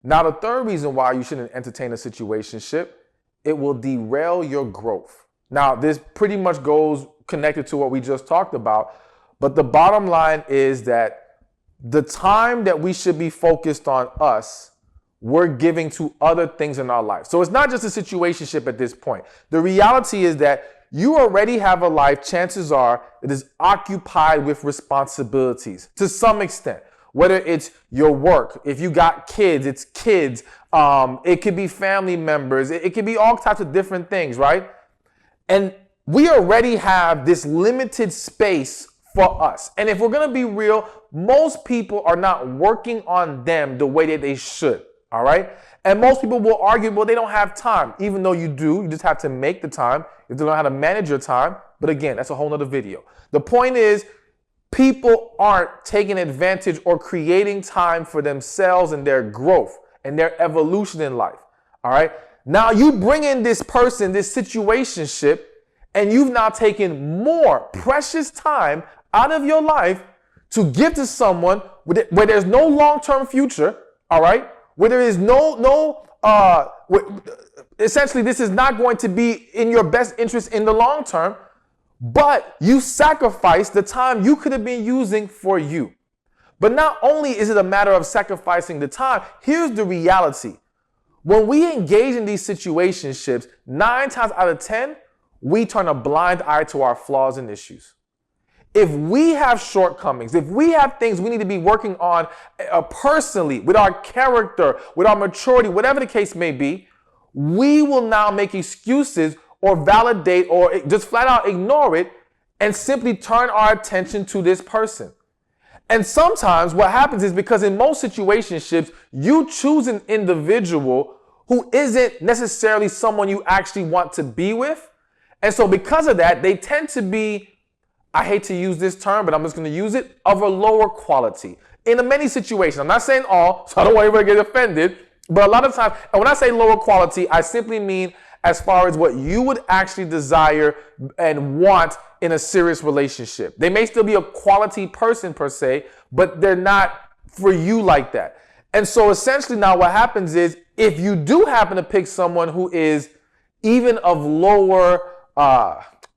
Now, the third reason why you shouldn't entertain a situationship, it will derail your growth. Now, this pretty much goes connected to what we just talked about, but the bottom line is that the time that we should be focused on us, we're giving to other things in our life. So it's not just a situationship at this point. The reality is that you already have a life, chances are, that is occupied with responsibilities to some extent. Whether it's your work, if you got kids, it's kids. It could be family members. It could be all types of different things, right? And we already have this limited space for us. And if we're going to be real, most people are not working on them the way that they should. All right. And most people will argue, well, they don't have time, even though you do. You just have to make the time. You have to learn how to manage your time. But again, that's a whole nother video. The point is, people aren't taking advantage or creating time for themselves and their growth and their evolution in life. All right. Now you bring in this person, this situationship, and you've now taken more precious time out of your life to give to someone where there's no long-term future. All right. Where there is essentially this is not going to be in your best interest in the long term, but you sacrifice the time you could have been using for you. But not only is it a matter of sacrificing the time, here's the reality. When we engage in these situationships, 9 times out of 10, we turn a blind eye to our flaws and issues. If we have shortcomings, if we have things we need to be working on personally, with our character, with our maturity, whatever the case may be, we will now make excuses or validate or just flat out ignore it and simply turn our attention to this person. And sometimes what happens is, because in most situationships, you choose an individual who isn't necessarily someone you actually want to be with. And so because of that, they tend to be, I hate to use this term, but I'm just going to use it, of a lower quality. In many situations, I'm not saying all, so I don't want anybody to get offended, but a lot of times, and when I say lower quality, I simply mean as far as what you would actually desire and want in a serious relationship. They may still be a quality person per se, but they're not for you like that. And so essentially now what happens is, if you do happen to pick someone who is even of lower,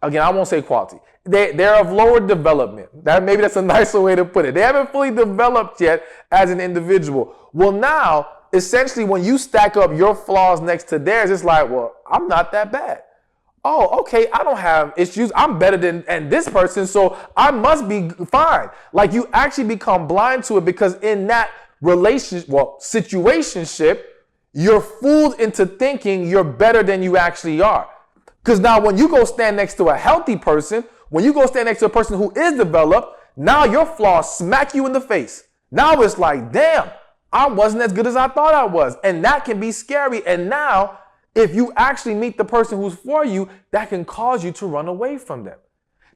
again, I won't say quality, they're of lower development. Maybe that's a nicer way to put it. They haven't fully developed yet as an individual. Well, now, essentially, when you stack up your flaws next to theirs, it's like, well, I'm not that bad. Oh, okay, I don't have issues. I'm better than this person, so I must be fine. Like, you actually become blind to it, because in that situationship, you're fooled into thinking you're better than you actually are. Because now when you go stand next to a healthy person, when you go stand next to a person who is developed, now your flaws smack you in the face. Now it's like, damn, I wasn't as good as I thought I was. And that can be scary. And now, if you actually meet the person who's for you, that can cause you to run away from them.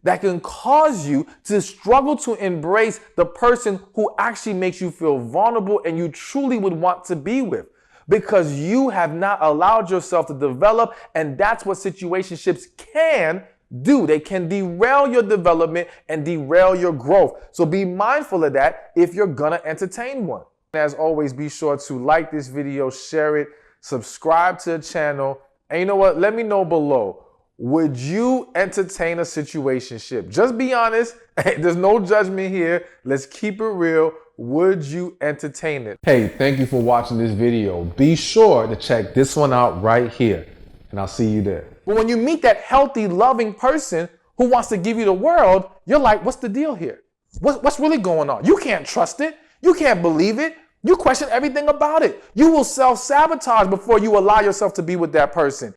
That can cause you to struggle to embrace the person who actually makes you feel vulnerable and you truly would want to be with, because you have not allowed yourself to develop. And that's what situationships can do. They can derail your development and derail your growth. So be mindful of that if you're gonna entertain one. As always, be sure to like this video, share it, subscribe to the channel, and you know what? Let me know below. Would you entertain a situationship? Just be honest. There's no judgment here. Let's keep it real. Would you entertain it? Hey, thank you for watching this video. Be sure to check this one out right here, and I'll see you there. But when you meet that healthy, loving person who wants to give you the world, you're like, what's the deal here? What's really going on? You can't trust it. You can't believe it. You question everything about it. You will self-sabotage before you allow yourself to be with that person.